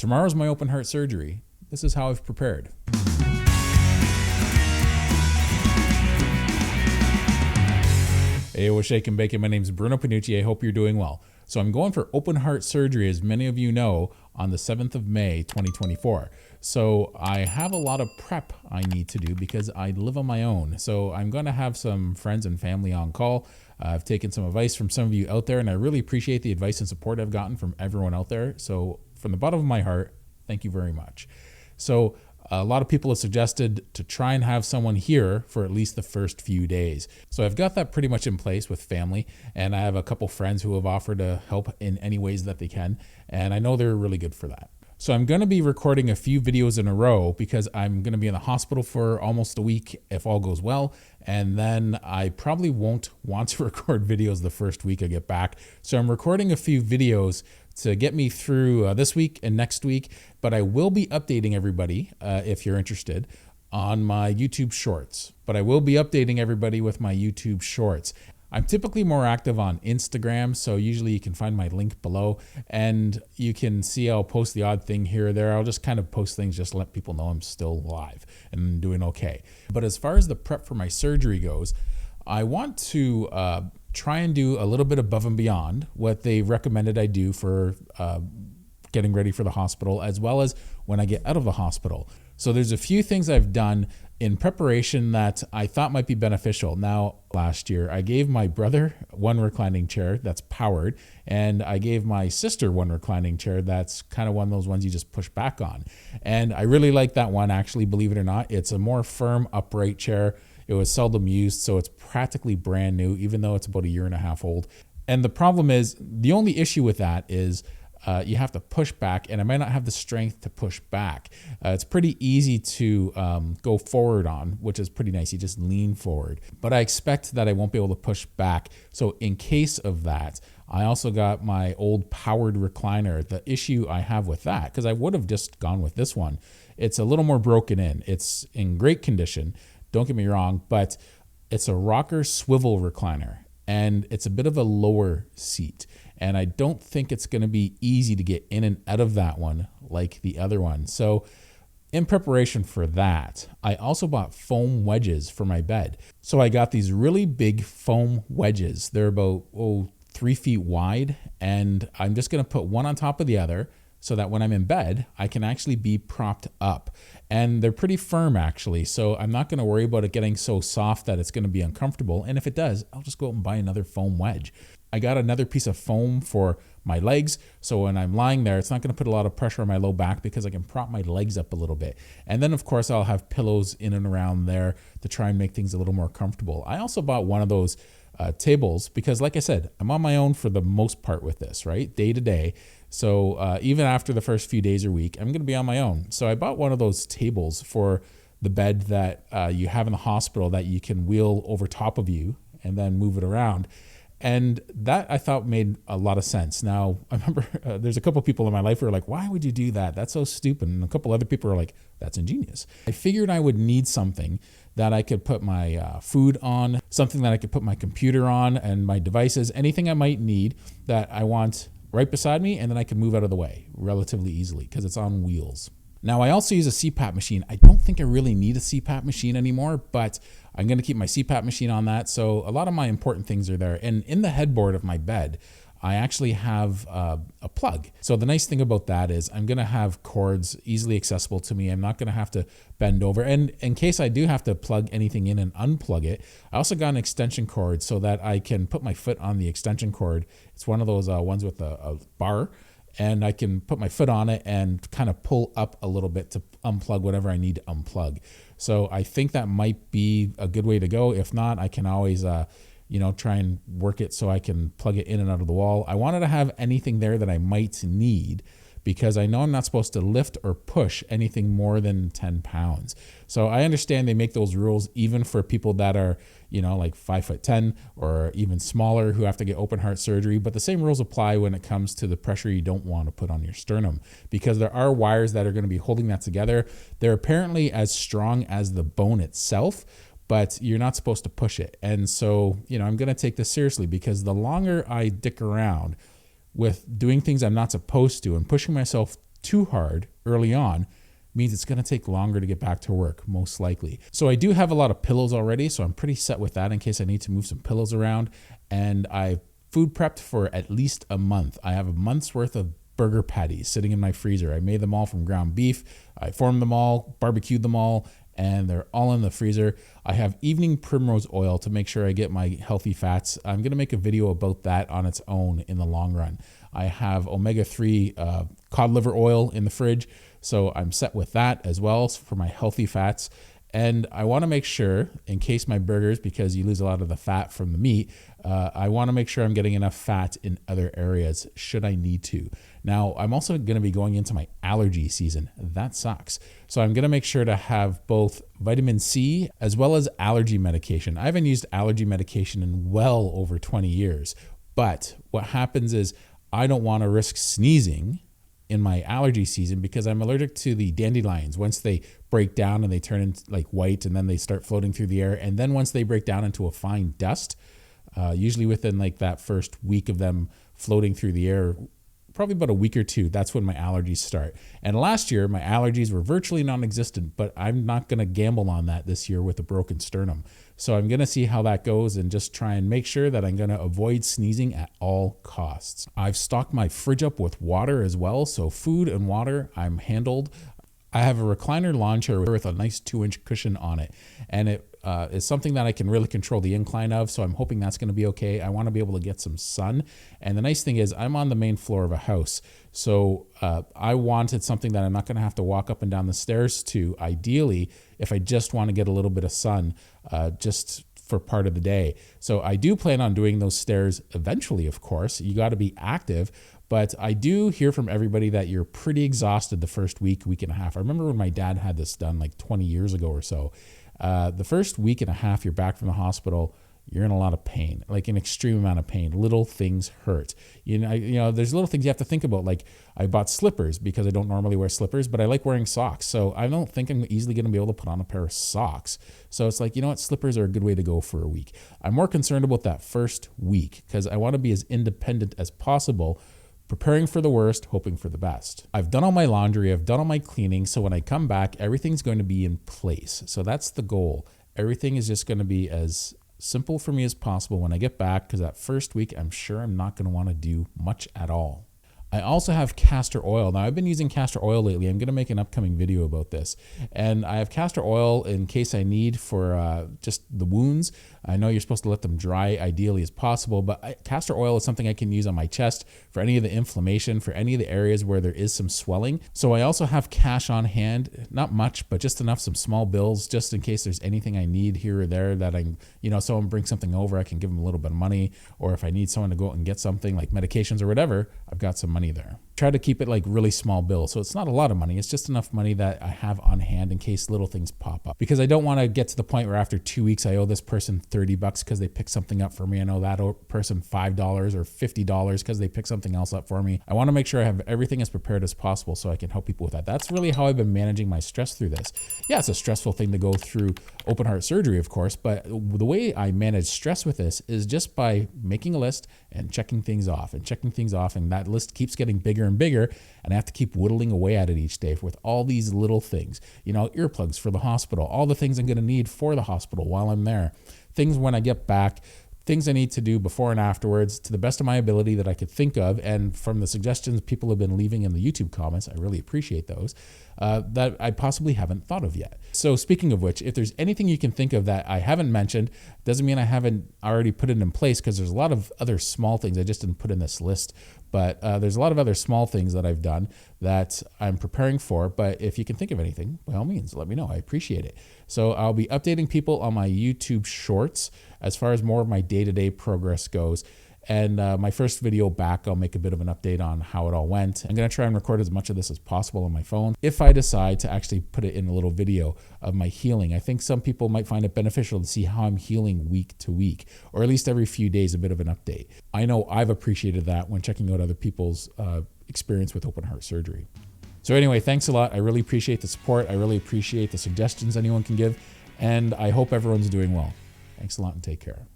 Tomorrow's my open heart surgery. This is how I've prepared. Hey, what's shaking bacon? My name's Bruno Panucci. I hope you're doing well. So I'm going for open heart surgery, as many of you know, on the 7th of May, 2024. So I have a lot of prep I need to do because I live on my own. So I'm going to have some friends and family on call. I've taken some advice from some of you out there, and I really appreciate the advice and support I've gotten from everyone out there. So from the bottom of my heart, thank you very much. So a lot of people have suggested to try and have someone here for at least the first few days. So I've got that pretty much in place with family, and I have a couple friends who have offered to help in any ways that they can, and I know they're really good for that. So I'm going to be recording a few videos in a row because I'm going to be in the hospital for almost a week if all goes well, and then I probably won't want to record videos the first week I get back. So I'm recording a few videos to get me through this week and next week, but I will be updating everybody, if you're interested, on my YouTube Shorts. But I will be updating everybody with my YouTube Shorts. I'm typically more active on Instagram, so usually you can find my link below, and you can see I'll post the odd thing here or there. I'll just kind of post things just to let people know I'm still alive and doing okay. But as far as the prep for my surgery goes, I want to try and do a little bit above and beyond what they recommended I do for getting ready for the hospital, as well as when I get out of the hospital. So there's a few things I've done in preparation that I thought might be beneficial. Now, last year, I gave my brother one reclining chair that's powered, and I gave my sister one reclining chair that's kind of one of those ones you just push back on. And I really like that one, actually, believe it or not. It's a more firm, upright chair. It was seldom used, so it's practically brand new, even though it's about a year and a half old. And the problem is, the only issue with that is you have to push back, and I might not have the strength to push back. It's pretty easy to go forward on, which is pretty nice. You just lean forward. But I expect that I won't be able to push back. So in case of that, I also got my old powered recliner. The issue I have with that, because I would have just gone with this one, it's a little more broken in. It's in great condition, don't get me wrong, but it's a rocker swivel recliner, and it's a bit of a lower seat. And I don't think it's going to be easy to get in and out of that one like the other one. So in preparation for that, I also bought foam wedges for my bed. So I got these really big foam wedges. They're about 3 feet wide, and I'm just going to put one on top of the other so that when I'm in bed, I can actually be propped up. And they're pretty firm, actually, so I'm not going to worry about it getting so soft that it's going to be uncomfortable. And if it does, I'll just go out and buy another foam wedge. I got another piece of foam for my legs, so when I'm lying there, it's not going to put a lot of pressure on my low back because I can prop my legs up a little bit. And then, of course, I'll have pillows in and around there to try and make things a little more comfortable. I also bought one of those tables because, like I said, I'm on my own for the most part with this, right? Day to day. So even after the first few days or week, I'm going to be on my own. So I bought one of those tables for the bed that you have in the hospital that you can wheel over top of you and then move it around. And that I thought made a lot of sense. Now, I remember there's a couple people in my life who are like, why would you do that? That's so stupid. And a couple other people are like, that's ingenious. I figured I would need something that I could put my food on, something that I could put my computer on and my devices, anything I might need that I want right beside me, and then I can move out of the way relatively easily because it's on wheels. Now, I also use a CPAP machine. I don't think I really need a CPAP machine anymore, but I'm going to keep my CPAP machine on that. So a lot of my important things are there. And in the headboard of my bed, I actually have a plug. So the nice thing about that is I'm going to have cords easily accessible to me. I'm not going to have to bend over. And in case I do have to plug anything in and unplug it, I also got an extension cord so that I can put my foot on the extension cord. It's one of those ones with a bar. And I can put my foot on it and kind of pull up a little bit to unplug whatever I need to unplug. So I think that might be a good way to go. If not, I can always, try and work it so I can plug it in and out of the wall. I wanted to have anything there that I might need because I know I'm not supposed to lift or push anything more than 10 pounds. So I understand they make those rules even for people that are, like 5'10" or even smaller who have to get open heart surgery. But the same rules apply when it comes to the pressure you don't want to put on your sternum, because there are wires that are going to be holding that together. They're apparently as strong as the bone itself, but you're not supposed to push it. And so, I'm going to take this seriously because the longer I dick around with doing things I'm not supposed to and pushing myself too hard early on means it's going to take longer to get back to work, most likely. So I do have a lot of pillows already, so I'm pretty set with that in case I need to move some pillows around. And I food prepped for at least a month. I have a month's worth of burger patties sitting in my freezer. I made them all from ground beef. I formed them all, barbecued them all, and they're all in the freezer. I have evening primrose oil to make sure I get my healthy fats. I'm gonna make a video about that on its own in the long run. I have omega-3 cod liver oil in the fridge, so I'm set with that as well for my healthy fats. And I wanna make sure, in case my burgers, because you lose a lot of the fat from the meat, I wanna make sure I'm getting enough fat in other areas should I need to. Now, I'm also gonna be going into my allergy season. That sucks. So I'm gonna make sure to have both vitamin C as well as allergy medication. I haven't used allergy medication in well over 20 years, but what happens is I don't wanna risk sneezing in my allergy season because I'm allergic to the dandelions. Once they break down and they turn into like white and then they start floating through the air. And then once they break down into a fine dust, usually within like that first week of them floating through the air, probably about a week or two, that's when my allergies start. And last year, my allergies were virtually non-existent, but I'm not gonna gamble on that this year with a broken sternum. So I'm gonna see how that goes and just try and make sure that I'm gonna avoid sneezing at all costs. I've stocked my fridge up with water as well, so food and water I'm handled. I have a recliner lawn chair with a nice 2-inch cushion on it, and it is something that I can really control the incline of, so I'm hoping that's gonna be okay. I wanna be able to get some sun, and the nice thing is I'm on the main floor of a house, so I wanted something that I'm not gonna have to walk up and down the stairs to, ideally, if I just wanna get a little bit of sun, just for part of the day. So I do plan on doing those stairs eventually, of course. You gotta be active, but I do hear from everybody that you're pretty exhausted the first week and a half. I remember when my dad had this done like 20 years ago or so. The first week and a half you're back from the hospital, you're in a lot of pain, like an extreme amount of pain. Little things hurt. You know, there's little things you have to think about. Like I bought slippers because I don't normally wear slippers, but I like wearing socks. So I don't think I'm easily going to be able to put on a pair of socks. So it's like, you know what? Slippers are a good way to go for a week. I'm more concerned about that first week because I want to be as independent as possible, preparing for the worst, hoping for the best. I've done all my laundry, I've done all my cleaning, so when I come back, everything's going to be in place. So that's the goal. Everything is just going to be as simple for me as possible when I get back, because that first week, I'm sure I'm not going to want to do much at all. I also have castor oil. Now, I've been using castor oil lately. I'm going to make an upcoming video about this. And I have castor oil in case I need for just the wounds. I know you're supposed to let them dry ideally as possible, but castor oil is something I can use on my chest for any of the inflammation, for any of the areas where there is some swelling. So I also have cash on hand, not much, but just enough, some small bills, just in case there's anything I need here or there that someone brings something over, I can give them a little bit of money. Or if I need someone to go out and get something like medications or whatever, I've got some money there. Try to keep it like really small bills. So it's not a lot of money. It's just enough money that I have on hand in case little things pop up. Because I don't want to get to the point where after 2 weeks, I owe this person $30 because they picked something up for me. I know that person $5 or $50 because they picked something else up for me. I want to make sure I have everything as prepared as possible so I can help people with that. That's really how I've been managing my stress through this. Yeah, it's a stressful thing to go through open heart surgery, of course, but the way I manage stress with this is just by making a list and checking things off, and that list keeps getting bigger and bigger, and I have to keep whittling away at it each day with all these little things. Earplugs for the hospital, all the things I'm going to need for the hospital while I'm there, things when I get back, things I need to do before and afterwards to the best of my ability that I could think of. And from the suggestions people have been leaving in the YouTube comments, I really appreciate those, that I possibly haven't thought of yet. So speaking of which, if there's anything you can think of that I haven't mentioned, doesn't mean I haven't already put it in place, because there's a lot of other small things I just didn't put in this list. But there's a lot of other small things that I've done that I'm preparing for. But if you can think of anything, by all means, let me know. I appreciate it. So I'll be updating people on my YouTube shorts as far as more of my day-to-day progress goes. And my first video back, I'll make a bit of an update on how it all went. I'm going to try and record as much of this as possible on my phone if I decide to actually put it in a little video of my healing. I think some people might find it beneficial to see how I'm healing week to week, or at least every few days, a bit of an update. I know I've appreciated that when checking out other people's experience with open heart surgery. So anyway, thanks a lot. I really appreciate the support. I really appreciate the suggestions anyone can give. And I hope everyone's doing well. Thanks a lot and take care.